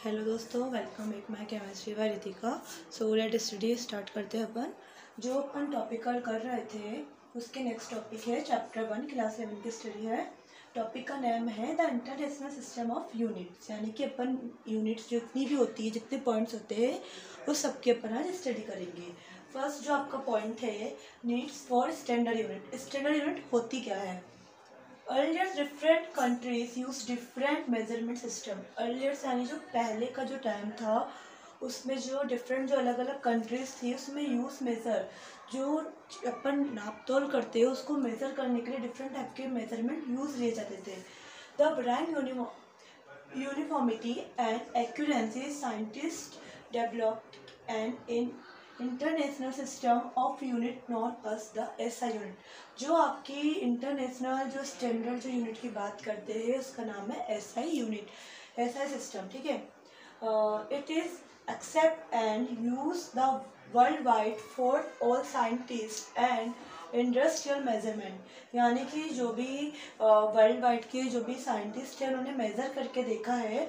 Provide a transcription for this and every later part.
Hello दोस्तों, welcome back my chemistry bye Ritika. So let study start करते हैं। अपन जो अपन टॉपिकल कर रहे थे उसके नेक्स्ट टॉपिक है चैप्टर 1 क्लास 11 की स्टडी है। टॉपिक का नेम है the international system of units, यानी कि अपन यूनिट्स जितनी भी होती है, जितने पॉइंट्स होते हैं वो सबके अपन आज स्टडी करेंगे। फर्स्ट जो आपका पॉइंट है needs for standard unit. Standard unit होती क्या है? Earlier different countries use different measurement system। Earlier यानी जो पहले का जो टाइम था उसमें जो डिफरेंट जो अलग अलग कंट्रीज थी उसमें यूज मेज़र जो अपन नाप तोल करते हैं उसको मेज़र करने के लिए डिफरेंट टाइप के मेजरमेंट यूज लिए जाते थे। The brand uniformity and accuracy scientist developed and in international system of unit non us the SI unit. जो आपकी इंटरनेशनल जो स्टैंडर्ड जो यूनिट की बात करते हैं उसका नाम है एसआई यूनिट, एसआई सिस्टम। ठीक है, it is accept and use the world wide for all scientist and industrial measurement. यानी कि जो भी वर्ल्ड वाइड के जो भी साइंटिस्ट हैं उन्होंने मेज़र करके देखा है,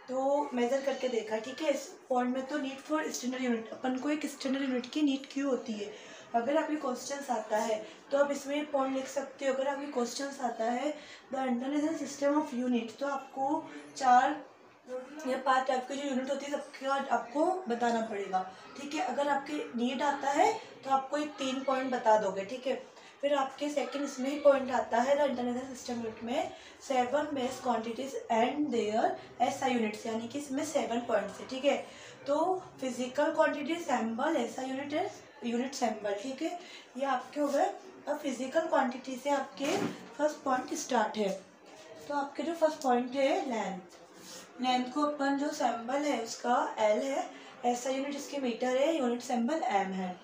तो मेज़र करके देखा। ठीक है, इस पॉइंट में तो नीड फॉर स्टैंडर्ड यूनिट, अपन को एक स्टैंडर्ड यूनिट की नीड क्यों होती है? अगर आपके क्वेश्चंस आता है तो आप इसमें पॉइंट लिख सकते हो। अगर आपके क्वेश्चंस आता है the international system of unit, तो आपको 4 या 5 टाइप की जो यूनिट होती है सबका आपको बताना पड़ेगा। ठीक है, अगर आपके नीड आता है तो आपको एक 3 पॉइंट बता दोगे। ठीक है, फिर आपके सेकंड इसमें ही पॉइंट आता है द इंटरनेशनल सिस्टम यूनिट में 7 base quantities and their SI units, यानी कि इसमें 7 पॉइंट्स है। ठीक है, तो physical quantity symbol SI unit है यूनिट सैम्बल। ठीक है, ये आपके हो गए। अब फिजिकल क्वांटिटी से आपके फर्स्ट पॉइंट स्टार्ट है। तो आपके जो फर्स्ट पॉइंट है लेंथ, लेंथ को अपन जो सैम्बल है उसका एल है, एसआई यूनिट इसके मीटर है, यूनिट सैम्बल एम है।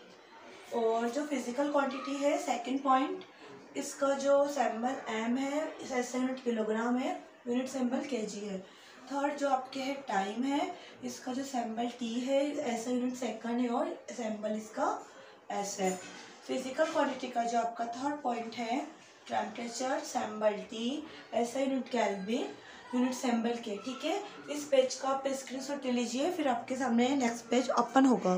और जो फिजिकल क्वांटिटी है सेकंड पॉइंट, इसका जो सैम्बल एम है, इस एसआई यूनिट किलोग्राम है, यूनिट सैम्बल केजी है। थर्ड जो आपके है टाइम है, इसका जो सैम्बल टी है, एसआई यूनिट सेकंड है और सैम्बल इसका एस है। फिजिकल क्वांटिटी का जो आपका थर्ड पॉइंट है temperature, sample T, SI unit kelvin, unit sample के। ठीक है, इस पेज का आप स्क्रीनशॉट ले लीजिए, फिर आपके सामने नेक्स्ट पेज ओपन होगा।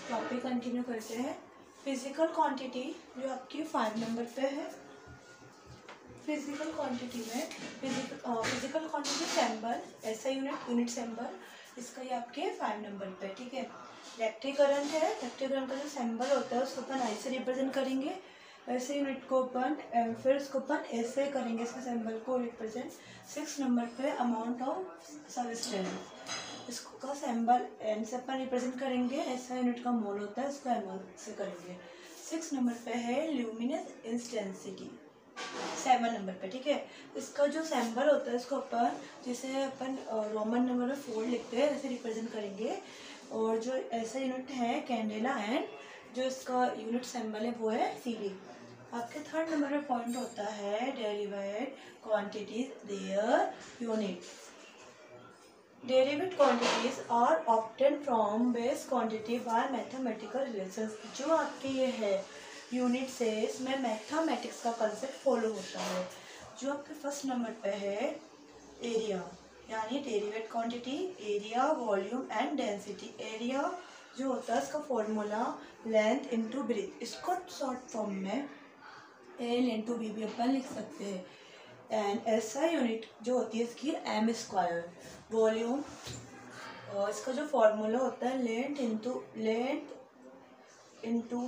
टॉपिक कंटिन्यू करते हैं। फिजिकल क्वांटिटी जो आपकी 5 नंबर पे है। फिजिकल क्वांटिटी में physical quantity symbol SI unit, unit sample, इसका ये आपके 5 नंबर पे। ठीक है, इलेक्ट्रिक करंट है, इलेक्ट्रिक करंट का जो सैम्बल होता है उसको अपन आई से रिप्रेजेंट करेंगे। ऐसे यूनिट को अपन फिर उसको अपन ऐसे करेंगे, इसके सैम्बल को रिप्रेजेंट। 6 नंबर पे अमाउंट ऑफ सब्सटेंस, इसका सैम्बल एन से अपन रिप्रेजेंट करेंगे। ऐसा यूनिट का मोल होता है, इसको एम से करेंगे। 6 नंबर पे है ल्यूमिनस इंटेंसिटी, 7 नंबर पे। ठीक है, इसका जो सैम्बल होता है इसको अपन जैसे अपन रोमन नंबर में 4 लिखते हैं ऐसे रिप्रेजेंट करेंगे। और जो ऐसा यूनिट है कैंडेला एंड जो इसका यूनिट सैम्बल है वो है सीडी। आपके थर्ड नंबर पे पॉइंट होता है derivative quantities their unit. Derivative quantities are obtain from base quantity by mathematical relations. जो आपके ये है यूनिट से, इसमें मैथमेटिक्स का कंसेप्ट फॉलो होता है। जो आपके फर्स्ट नंबर पे है एरिया, यानी derivative quantity, area, volume and density. Area जो होता है इसका फॉर्मूला लेंथ इंटू ब्रेथ, इसको शॉर्ट फॉर्म में एल इंटू बी भी अपन लिख सकते हैं। एंड एसआई यूनिट जो होती है इसकी एम स्क्वायर। वॉल्यूम, इसका जो फॉर्मूला होता है length into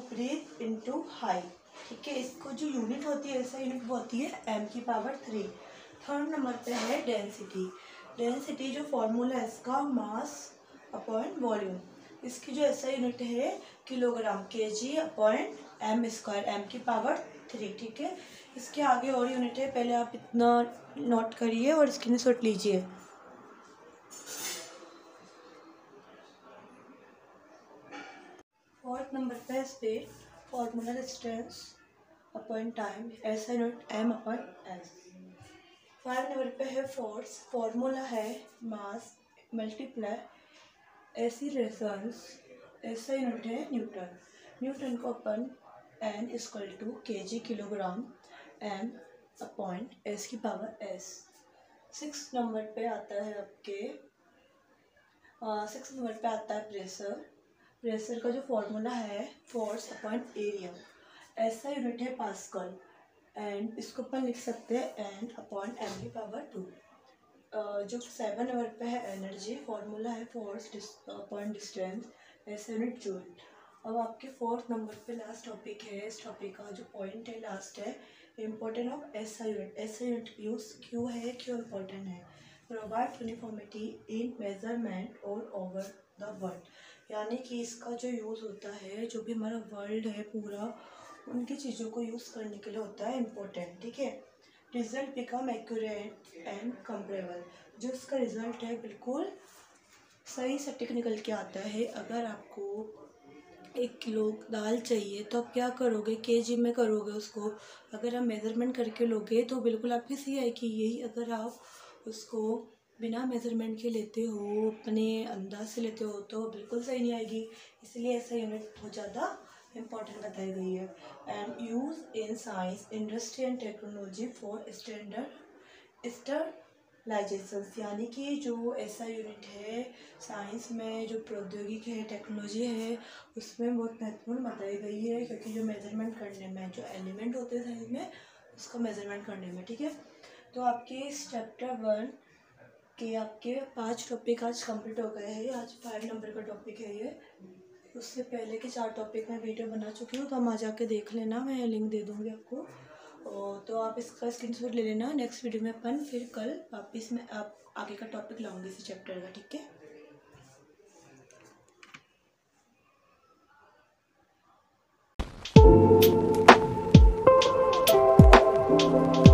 breadth into height. ठीक है, इसको जो यूनिट होती है एसआई यूनिट वो होती है एम की पावर 3। थर्ड नंबर पे है डेंसिटी। डेंसिटी जो फॉर्मूला है इसका मास अपॉन वॉल्यूम। इसकी जो एसआई यूनिट है kilogram, KG upon M square, M की पावर 3। ठीक है, इसके आगे और यूनिट है, पहले आप इतना नोट करिए और स्क्रीनशॉट लीजिए। फोर्थ नंबर पे speed, formula distance upon time, SI unit M upon S. 5 number पे है फोर्स, फॉर्मूला है mass multiply accelerations, SI unit है न्यूटन। न्यूटन को अपन N equal to kg kilogram, m upon s की power s। 6 number पे आता है आपके 6 नंबर पे आता है प्रेशर। प्रेशर का जो फॉर्मूला है फोर्स अपॉन एरिया। ऐसा यूनिट है पास्कल एंड इसको अपन लिख सकते हैं एन अपॉन m की पावर 2। जो 7 नंबर पे है एनर्जी, फॉर्मूला है फोर्स अपॉन डिस्टेंस, ऐसा यूनिट जूल। अब आपके 4th नंबर पे लास्ट टॉपिक है। इस टॉपिक का जो पॉइंट है लास्ट है important of SI unit. SI unit use क्यों है, क्यों इम्पोर्टेंट है? Provide uniformity in measurement all over the world, यानी कि इसका जो यूज़ होता है, जो भी हमारा वर्ल्ड है पूरा, उनकी चीज़ों को यूज़ करने के लिए होता है इम्पोर्टेंट। ठीक है। Result become accurate and comparable, जो इसका रिजल्ट है बिल्कुल सही सटीक निकल के आता है। अगर आपको 1 किलो दाल चाहिए तो आप क्या करोगे, केजी में करोगे उसको। अगर आप मेज़रमेंट करके लोगे तो बिल्कुल आपकी सही आएगी। यही अगर आप उसको बिना मेज़रमेंट के लेते हो, अपने अंदाज से लेते हो, तो बिल्कुल सही नहीं आएगी। इसलिए ऐसा यूनिट बहुत ज़्यादा इम्पॉर्टेंट बताई गई है। And use in science, industry and technology for sterilisations, यानी कि जो ऐसा यूनिट है साइंस में, जो प्रौद्योगिकी है, टेक्नोलॉजी है, उसमें बहुत महत्वपूर्ण बताई गई है। क्योंकि जो मेजरमेंट करने में, जो एलिमेंट होते हैं साइंस में, उसको मेजरमेंट करने में। ठीक है। तो आपके इस चैप्टर 1 के आपके 5 टॉपिक आज कंप्लीट हो गए हैं। आज 5 नंबर का टॉपिक है ये। उससे पहले के 4 टॉपिक में वीडियो बना चुकी हूँ, तो हम आ जाके देख लेना, मैं लिंक दे दूँगी आपको। और तो आप इसका स्क्रीनशॉट ले लेना। नेक्स्ट वीडियो में अपन फिर कल वापस में आप आगे का टॉपिक लाऊंगी इसी चैप्टर का। ठीक है।